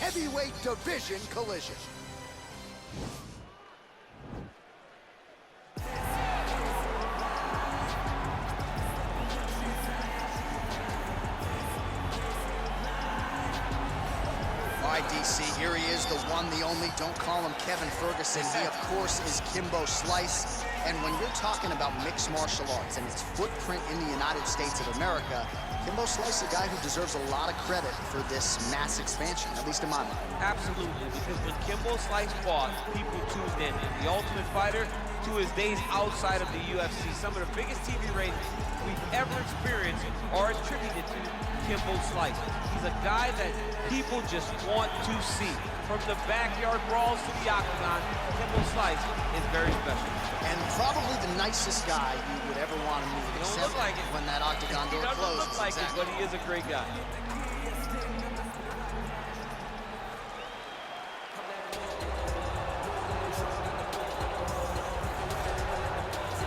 heavyweight division collision. All right, DC, here he is, the one, the only. Don't call him Kevin Ferguson. He, of course, is Kimbo Slice. And when you're talking about mixed martial arts and its footprint in the United States of America, Kimbo Slice is a guy who deserves a lot of credit for this mass expansion, at least in my mind. Absolutely, because when Kimbo Slice fought, people tuned in. The Ultimate Fighter to his days outside of the UFC. Some of the biggest TV ratings we've ever experienced are attributed to Kimbo Slice. He's a guy that people just want to see. From the backyard brawls to the octagon, Kimbo Slice is very special. And probably the nicest guy you would ever want to meet, except like it. when that octagon door closes. He doesn't look like it, but he is a great guy.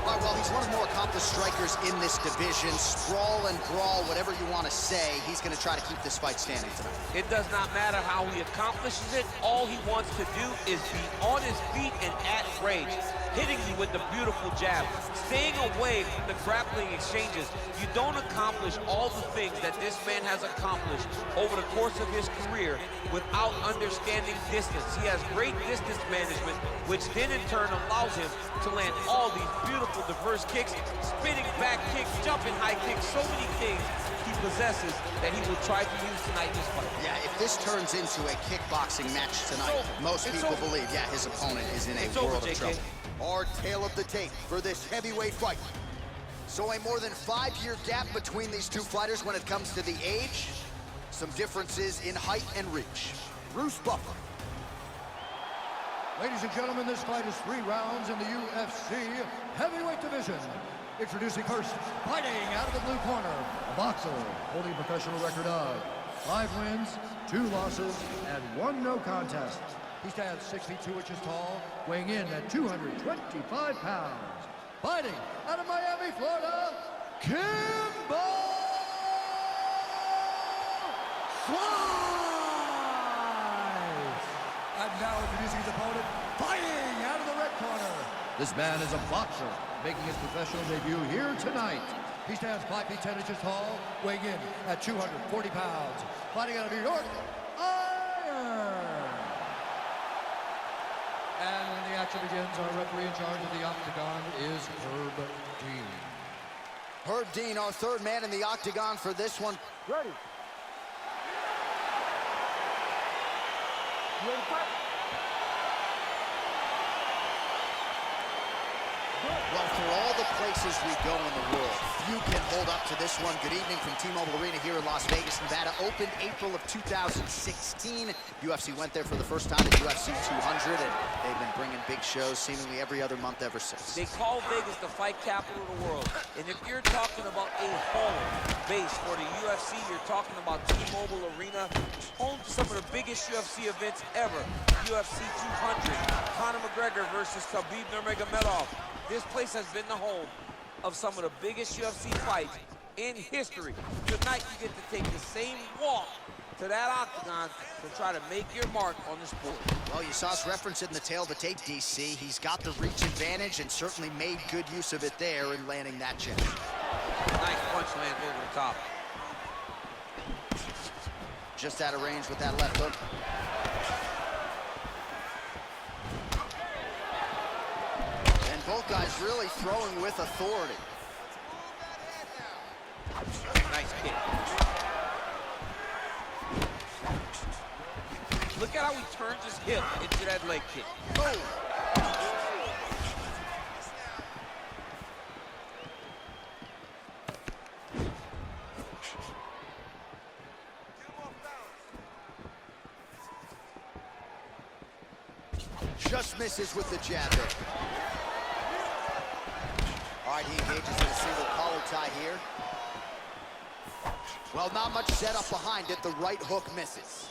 Well, he's one of the more accomplished strikers in this division. Sprawl and brawl, whatever you want to say, he's going to try to keep this fight standing tonight. It does not matter how he accomplishes it. All he wants to do is be on his feet and at range, hitting you with the beautiful jab, staying away from the grappling exchanges. You don't accomplish all the things that this man has accomplished over the course of his career without understanding distance. He has great distance management, which then in turn allows him to land all these beautiful diverse kicks, spinning back kicks, jumping high kicks, so many things he possesses that he will try to use tonight in this fight. Yeah, if this turns into a kickboxing match tonight, most people believe, yeah, his opponent is in a world of trouble. Our tale of the tape for this heavyweight fight. So a more than 5-year gap between these two fighters when it comes to the age, some differences in height and reach. Bruce Buffer. Ladies and gentlemen, this fight is 3 rounds in the UFC heavyweight division. Introducing first, fighting out of the blue corner, a boxer holding a professional record of 5 wins, 2 losses, and 1 no contest. He stands 6 feet 2 inches tall, weighing in at 225 pounds. Fighting out of Miami, Florida, Kimbo Slice! And now introducing his opponent, fighting out of the red corner. This man is a boxer, making his professional debut here tonight. He stands 5 feet 10 inches tall, weighing in at 240 pounds. Fighting out of New York, Iron. And when the action begins, our referee in charge of the octagon is Herb Dean. Herb Dean, our 3rd man in the octagon for this one. Ready. You ready to fight? Well, for all the places we go in the world, few can hold up to this one. Good evening from T-Mobile Arena here in Las Vegas, Nevada. Opened April of 2016. UFC went there for the first time at UFC 200, and they've been bringing big shows seemingly every other month ever since. They call Vegas the fight capital of the world. And if you're talking about a home base for the UFC, you're talking about T-Mobile Arena, home to some of the biggest UFC events ever. UFC 200, Conor McGregor versus Khabib Nurmagomedov. This place has been the home of some of the biggest UFC fights in history. Tonight, you get to take the same walk to that octagon to try to make your mark on the sport. Well, you saw us reference it in the tail of the tape, DC. He's got the reach advantage and certainly made good use of it there in landing that jab. Nice punch lands over the top. Just out of range with that left hook. Both guys really throwing with authority. Nice kick. Look at how he turns his hip into that leg kick. Oh! Just misses with the jab there. All right, he engages in a single collar tie here. Well, not much setup behind it. The right hook misses.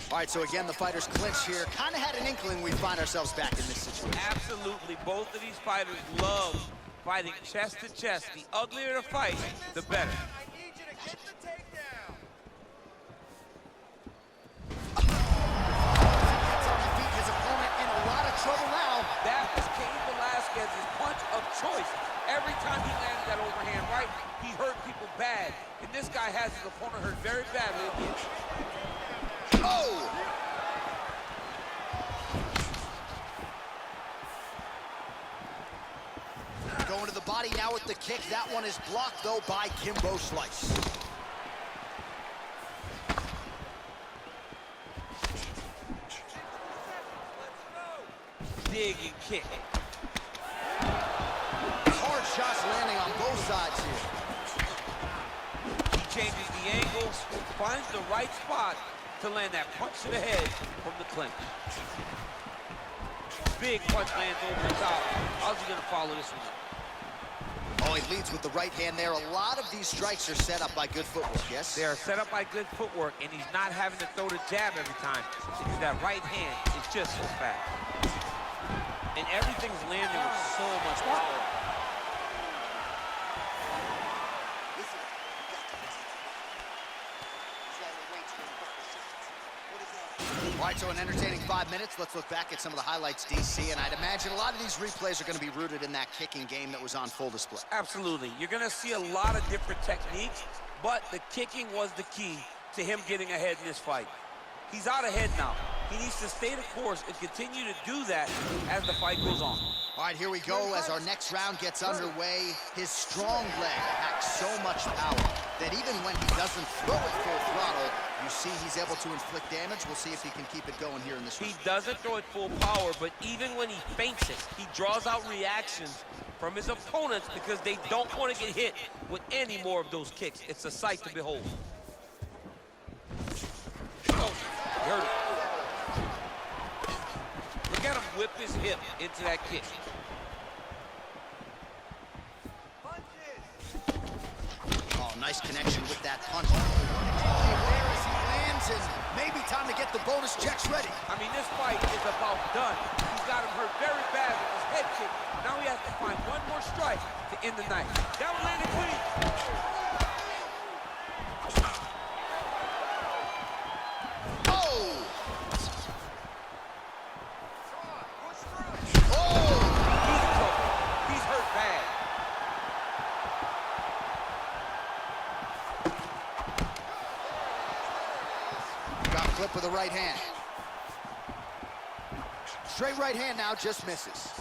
All right, so again, the fighters clinch here. Kind of had an inkling we'd find ourselves back in this situation. Absolutely. Both of these fighters love fighting chest to chest. The uglier the fight, the better. now with the kick. That one is blocked, though, by Kimbo Slice. Dig and kick. Hard shots landing on both sides here. He changes the angle, finds the right spot to land that punch to the head from the clinch. Big punch lands over the top. How's he gonna follow this one? Oh, he leads with the right hand there. A lot of these strikes are set up by good footwork, yes? They are set up by good footwork, and he's not having to throw the jab every time. Because that right hand is just so fast. And everything's landing with so much power. All right, so an entertaining 5 minutes. Let's look back at some of the highlights, DC, and I'd imagine a lot of these replays are going to be rooted in that kicking game that was on full display. Absolutely. You're going to see a lot of different techniques, but the kicking was the key to him getting ahead in this fight. He's out ahead now. He needs to stay the course and continue to do that as the fight goes on. All right, here we go as our next round gets underway. His strong leg packs so much power that even when he doesn't throw it full throttle, you see he's able to inflict damage. We'll see if he can keep it going here in this round. He doesn't throw it full power, but even when he feints it, he draws out reactions from his opponents because they don't want to get hit with any more of those kicks. It's a sight to behold. Oh, he heard it. Look at him whip his hip into that kick. Oh, nice connection with that punch. There as he lands, and maybe time to get the bonus checks ready. I mean, this fight is about done. He's got him hurt very bad with his head kick. Now he has to find one more strike to end the night. That one landed clean. Flip with the right hand. Straight right hand now, just misses.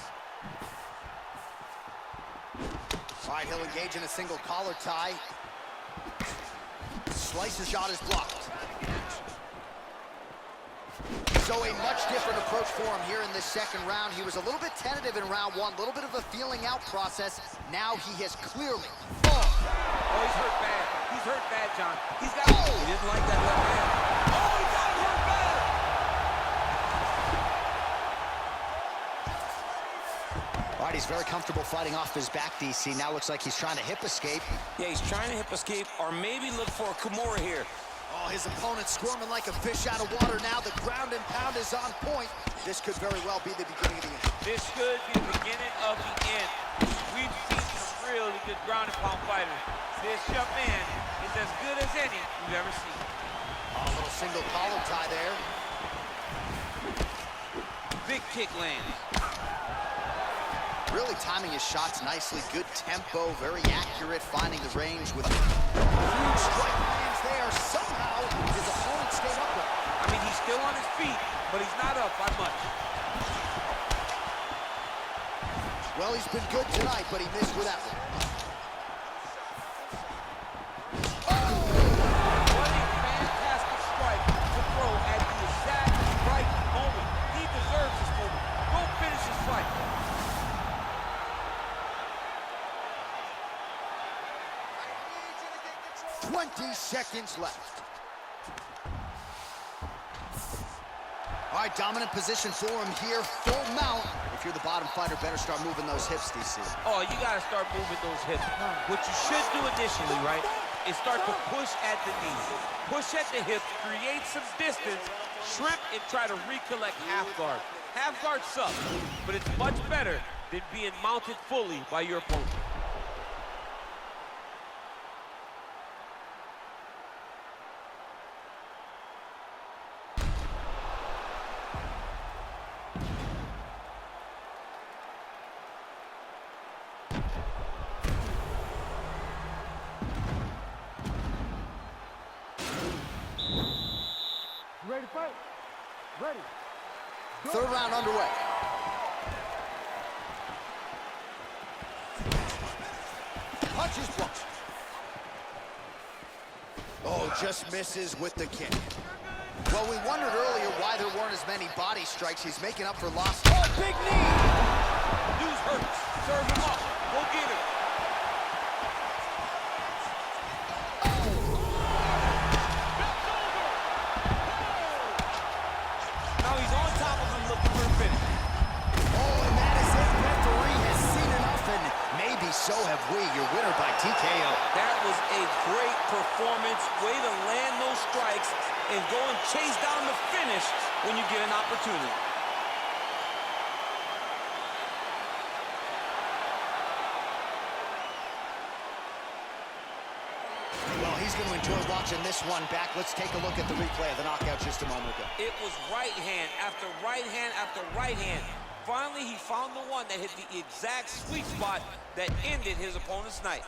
All right, he'll engage in a single collar tie. Slice's shot is blocked. So a much different approach for him here in this second round. He was a little bit tentative in round one, a little bit of a feeling out process. Now he has clearly fallen. Oh, he's hurt bad. He's hurt bad, John. He's got. Oh, he didn't like that left hand. Oh, he got hurt bad. All right, he's very comfortable fighting off his back, DC. Now looks like he's trying to hip escape. Yeah, he's trying to hip escape or maybe look for a Kimura here. Oh, his opponent squirming like a fish out of water now. The ground and pound is on point. This could very well be the beginning of the end. This could be the beginning of the end. We've seen some really good ground and pound fighters. This young man is as good as any we've ever seen. Oh, a little single collar tie there. Big kick lands. Really timing his shots nicely. Good tempo, very accurate, finding the range with a huge strike lands there. Somehow, his opponent stayed up with him. I mean, he's still on his feet, but he's not up by much. Well, he's been good tonight, but he missed with that one. Oh! What a fantastic strike to throw at the exact right moment. He deserves this moment. Go finish his fight. 20 seconds left. All right, dominant position for him here. Full mount. If you're the bottom fighter, better start moving those hips, DC. Oh, you got to start moving those hips. What you should do initially, right, is start to push at the knees. Push at the hips, create some distance, shrimp, and try to recollect half guard. Half guard sucks, but it's much better than being mounted fully by your opponent. Ready to fight? Ready. Third round underway. dodges block. Oh, just misses with the kick. Well, we wondered earlier why there weren't as many body strikes. He's making up for lost. Oh, big knee! News hurts. Serve him up. Go get him. Now he's on top of him looking for a finish. Oh, and that is it. Referee has seen enough, and maybe so have we. Your winner by TKO. That was a great performance. Way to land those strikes and go and chase down the finish when you get an opportunity. Well, he's going to enjoy watching this one back. Let's take a look at the replay of the knockout just a moment ago. It was right hand after right hand after right hand. Finally, he found the one that hit the exact sweet spot that ended his opponent's night.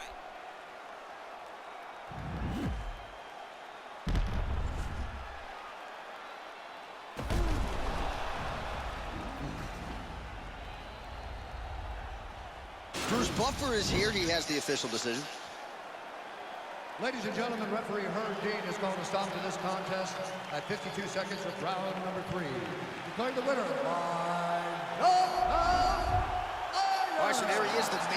Bruce Buffer is here. He has the official decision. Ladies and gentlemen, referee Herb Dean has called a stop to this contest at 52 seconds of round number 3. Declaring the winner by knockout. All right, so there he is, the man.